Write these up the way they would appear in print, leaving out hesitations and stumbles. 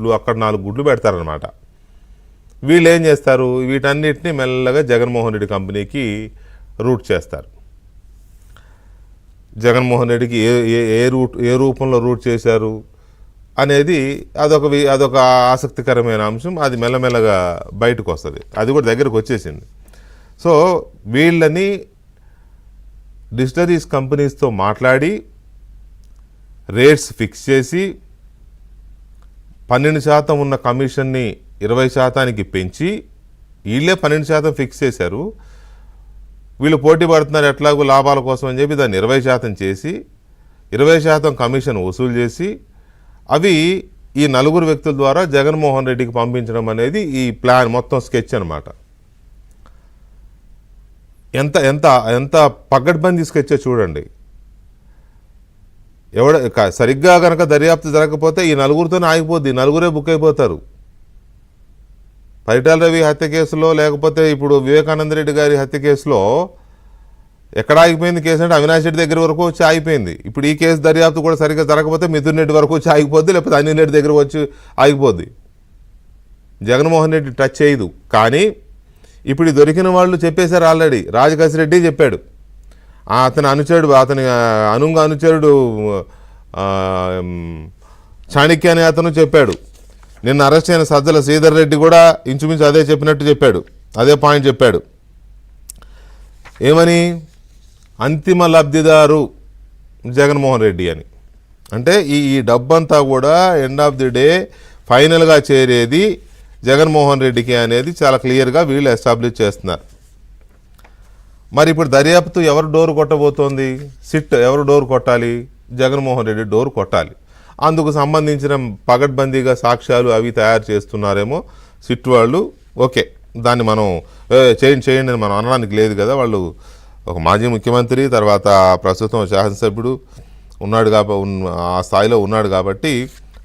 గుడ్లు, అక్కడ 4 గుడ్లు పెడతారనమాట. వీళ్ళు ఏం చేస్తారు, వీటన్నిటిని మెల్లగా జగన్మోహన్ రెడ్డి కంపెనీకి రూట్ చేస్తారు. జగన్మోహన్ రెడ్డికి ఏ రూపంలో రూట్ చేశారు అనేది అదొక ఆసక్తికరమైన అంశం. అది మెల్లమెల్లగా బయటకు వస్తుంది, అది కూడా దగ్గరకు వచ్చేసింది. సో వీళ్ళని డిస్టిలరీస్ కంపెనీస్తో మాట్లాడి రేట్స్ ఫిక్స్ చేసి 12% ఉన్న కమిషన్ని 20%కి పెంచి, వీళ్ళే 12% ఫిక్స్ చేశారు. వీళ్ళు పోటీ పడుతున్నారు ఎట్లాగో లాభాల కోసం అని చెప్పి దాన్ని 20% చేసి 20% కమిషన్ వసూలు చేసి అవి ఈ 4 వ్యక్తుల ద్వారా జగన్మోహన్ రెడ్డికి పంపించడం అనేది ఈ ప్లాన్ మొత్తం స్కెచ్ అనమాట. ఎంత ఎంత ఎంత పగడ్బందీ స్కెచ్ చూడండి. సరిగ్గా కనుక దర్యాప్తు జరగకపోతే ఈ 4తోనే ఆగిపోద్ది, 4 బుక్ అయిపోతారు. పరిటాల రవి హత్య కేసులో, లేకపోతే ఇప్పుడు వివేకానంద రెడ్డి గారి హత్య కేసులో ఎక్కడ ఆగిపోయింది కేసు అంటే అవినాష్ రెడ్డి దగ్గర వరకు వచ్చి ఆగిపోయింది. ఇప్పుడు ఈ కేసు దర్యాప్తు కూడా సరిగ్గా జరగకపోతే మిథున్ రెడ్డి వరకు వచ్చి ఆగిపోద్ది, లేకపోతే అనిల్ రెడ్డి దగ్గర వచ్చి ఆగిపోద్ది. జగన్మోహన్ రెడ్డి టచ్ చేయదు. కానీ ఇప్పుడు దొరికిన వాళ్ళు చెప్పేశారు ఆల్రెడీ. రాజకేశిరెడ్డి చెప్పాడు, అతని అనుచరుడు చాణక్య అనే అతను చెప్పాడు. నిన్న అరెస్ట్ అయిన సజ్జల శ్రీధర్ రెడ్డి కూడా ఇంచుమించు అదే చెప్పినట్టు చెప్పాడు, అదే పాయింట్ చెప్పాడు. ఏమని, అంతిమ లబ్ధిదారు జగన్మోహన్ రెడ్డి అని. అంటే ఈ డబ్బంతా కూడా ఎండ్ ఆఫ్ ది డే ఫైనల్గా చేరేది జగన్మోహన్ రెడ్డికి అనేది చాలా క్లియర్గా వీళ్ళు ఎస్టాబ్లిష్ చేస్తున్నారు. మరి ఇప్పుడు దర్యాప్తు ఎవరు డోర్ కొట్టబోతోంది? సిట్ ఎవరు డోర్ కొట్టాలి? జగన్మోహన్ రెడ్డి డోర్ కొట్టాలి. అందుకు సంబంధించిన పగడ్బందీగా సాక్ష్యాలు అవి తయారు చేస్తున్నారేమో సిట్ వాళ్ళు. ఓకే, దాన్ని మనం చేయండి అని మనం అనడానికి లేదు కదా. వాళ్ళు ఒక మాజీ ముఖ్యమంత్రి, తర్వాత ప్రస్తుతం శాసనసభ్యుడు ఉన్నాడు ఆ స్థాయిలో ఉన్నాడు కాబట్టి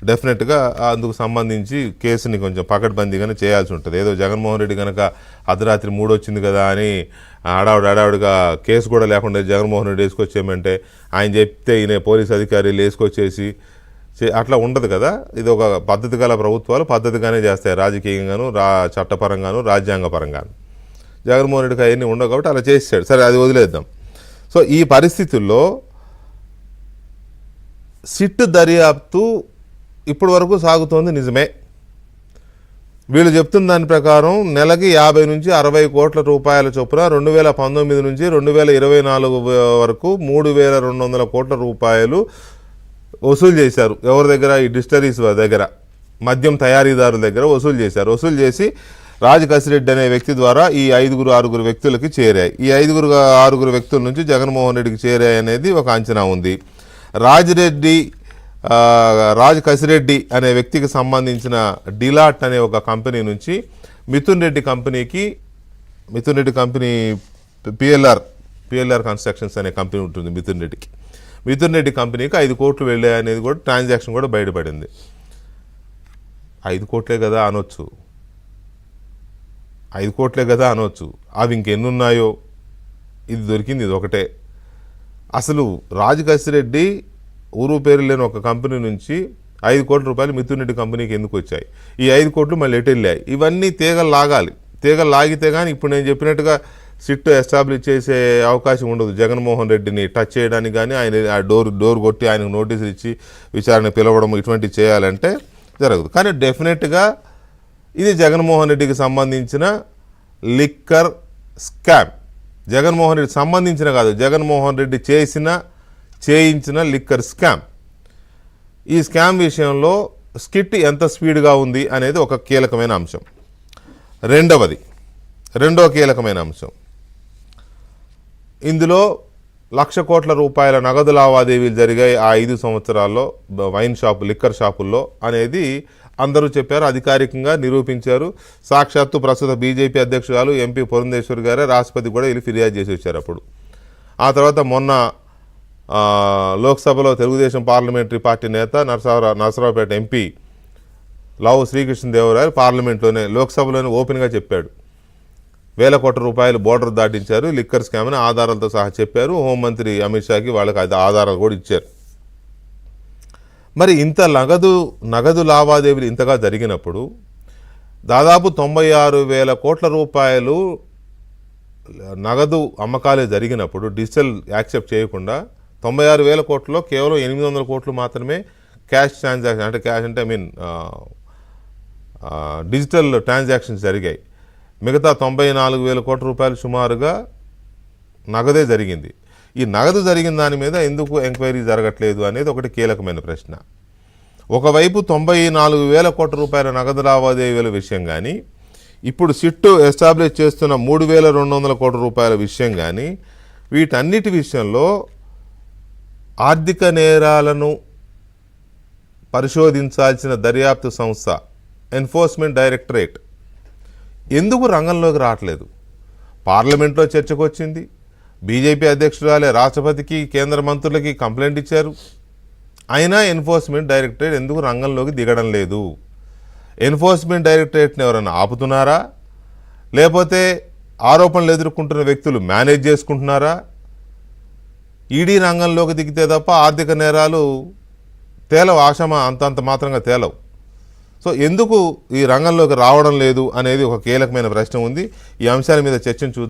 డెఫినెట్గా అందుకు సంబంధించి కేసుని కొంచెం పకడ్బందీగానే చేయాల్సి ఉంటుంది. ఏదో జగన్మోహన్ రెడ్డి కనుక అర్ధరాత్రి 3 వచ్చింది కదా అని హడావుడిగా కేసు కూడా లేకుండా జగన్మోహన్ రెడ్డి వేసుకొచ్చేయమంటే, ఆయన చెప్తే ఈయన పోలీస్ అధికారులు వేసుకొచ్చేసి అట్లా ఉండదు కదా. ఇది ఒక పద్ధతి గల ప్రభుత్వాలు పద్ధతిగానే చేస్తాయి, రాజకీయంగాను, చట్టపరంగాను, రాజ్యాంగపరంగాను. జగన్మోహన్ రెడ్డికి అవన్నీ ఉండవు కాబట్టి అలా చేసాడు. సరే, అది వదిలేద్దాం. సో ఈ పరిస్థితుల్లో సిట్ దర్యాప్తు ఇప్పటి వరకు సాగుతోంది నిజమే. వీళ్ళు చెప్తున్న దాని ప్రకారం నెలకి 50 నుంచి 60 కోట్ల రూపాయల చొప్పున 2019 నుంచి 2024 వరకు 3200 కోట్ల రూపాయలు వసూలు చేశారు. ఎవరి దగ్గర? ఈ డిస్టిలరీస్ దగ్గర, మద్యం తయారీదారుల దగ్గర వసూలు చేశారు. వసూలు చేసి రాజకేశిరెడ్డి అనే వ్యక్తి ద్వారా ఈ 5-6 వ్యక్తులకి చేరాయి. ఈ 5-6 వ్యక్తుల నుంచి జగన్మోహన్ రెడ్డికి చేరాయి అనేది ఒక అంచనా ఉంది. రాజకేశిరెడ్డి అనే వ్యక్తికి సంబంధించిన డిలాట్ అనే ఒక కంపెనీ నుంచి Mithun Reddy company PLR constructions అనే కంపెనీ ఉంటుంది మిథున్ రెడ్డి కంపెనీకి 5 కోట్లు వెళ్ళాయి అనేది కూడా ట్రాన్సాక్షన్ కూడా బయటపడింది. 5 కోట్లే కదా అనొచ్చు, 5 కోట్లే కదా అనొచ్చు. అవి ఇంకెన్నున్నాయో, ఇది దొరికింది ఇది ఒకటే. అసలు రాజకేశిరెడ్డి ఊరు పేరు లేని ఒక కంపెనీ నుంచి 5 కోట్ల రూపాయలు మిథున్ రెడ్డి కంపెనీకి ఎందుకు వచ్చాయి? ఈ 5 కోట్లు మళ్ళీ ఎటు వెళ్ళాయి? ఇవన్నీ తీగలు లాగితే కానీ ఇప్పుడు నేను చెప్పినట్టుగా సిట్ ఎస్టాబ్లిష్ చేసే అవకాశం ఉండదు. జగన్మోహన్ రెడ్డిని టచ్ చేయడానికి కానీ, ఆయన ఆ డోర్ కొట్టి ఆయనకు నోటీసులు ఇచ్చి విచారణ పిలవడం ఇటువంటివి చేయాలంటే జరగదు. కానీ డెఫినెట్గా ఇది జగన్మోహన్ రెడ్డికి సంబంధించిన లిక్కర్ స్కామ్. జగన్మోహన్ రెడ్డి సంబంధించిన కాదు, జగన్మోహన్ రెడ్డి చేయించిన లిక్కర్ స్కామ్. ఈ స్కామ్ విషయంలో స్కిట్ ఎంత స్పీడ్గా ఉంది అనేది ఒక కీలకమైన అంశం. రెండో కీలకమైన అంశం, ఇందులో 1,00,000 కోట్ల రూపాయల నగదు లావాదేవీలు జరిగాయి ఆ 5 సంవత్సరాల్లో లిక్కర్ షాపుల్లో అనేది అందరూ చెప్పారు, అధికారికంగా నిరూపించారు. సాక్షాత్తు ప్రస్తుత బీజేపీ అధ్యక్షురాలు ఎంపీ పురంధేశ్వరి గారే రాష్ట్రపతి కూడా వెళ్ళి ఫిర్యాదు చేసి వచ్చారు అప్పుడు. ఆ తర్వాత మొన్న లోక్సభలో తెలుగుదేశం పార్లమెంటరీ పార్టీ నేత నరసరావుపేట ఎంపీ లావు శ్రీకృష్ణదేవరాయలు పార్లమెంట్లోనే లోక్సభలోనే ఓపెన్గా చెప్పాడు, 1,000 కోట్ల రూపాయలు బోర్డర్ దాటించారు లిక్కర్ స్కామ్ అని ఆధారాలతో సహా చెప్పారు. హోంమంత్రి అమిత్ షాకి వాళ్ళకి ఆధారాలు కూడా ఇచ్చారు. మరి ఇంత నగదు లావాదేవీలు ఇంతగా జరిగినప్పుడు దాదాపు 96,000 కోట్ల రూపాయలు నగదు అమ్మకాలే జరిగినప్పుడు డిజిటల్ యాక్సెప్ట్ చేయకుండా 96,000 కోట్లలో కేవలం 800 కోట్లు మాత్రమే క్యాష్ ట్రాన్సాక్షన్ అంటే క్యాష్ అంటే ఐ మీన్ డిజిటల్ ట్రాన్సాక్షన్స్ జరిగాయి. మిగతా 94,000 కోట్ల రూపాయలు సుమారుగా నగదే జరిగింది. ఈ నగదు జరిగిన దాని మీద ఎందుకు ఎంక్వైరీ జరగట్లేదు అనేది ఒకటి కీలకమైన ప్రశ్న. ఒకవైపు 94,000 కోట్ల రూపాయల నగదు లావాదేవీల విషయం కానీ, ఇప్పుడు సిట్టు ఎస్టాబ్లిష్ చేస్తున్న 3,200 కోట్ల రూపాయల విషయం కానీ, వీటన్నిటి విషయంలో ఆర్థిక నేరాలను పరిశోధించాల్సిన దర్యాప్తు సంస్థ ఎన్ఫోర్స్మెంట్ డైరెక్టరేట్ ఎందుకు రంగంలోకి రావట్లేదు? పార్లమెంట్లో చర్చకు వచ్చింది, బీజేపీ అధ్యక్షురాలే రాష్ట్రపతికి కేంద్ర మంత్రులకి కంప్లైంట్ ఇచ్చారు. అయినా ఎన్ఫోర్స్మెంట్ డైరెక్టరేట్ ఎందుకు రంగంలోకి దిగడం లేదు? ఎన్ఫోర్స్మెంట్ డైరెక్టరేట్ని ఎవరైనా ఆపుతున్నారా, లేకపోతే ఆరోపణలు ఎదుర్కొంటున్న వ్యక్తులు మేనేజ్ చేసుకుంటున్నారా? ఈడీ రంగంలోకి దిగితే తప్ప ఆర్థిక నేరాలు తేలవు, ఆశమా అంతంత మాత్రంగా తేలవు. సో ఎందుకు ఈ రంగంలోకి రావడం లేదు అనేది ఒక కీలకమైన ప్రశ్న ఉంది. ఈ అంశాల మీద చర్చను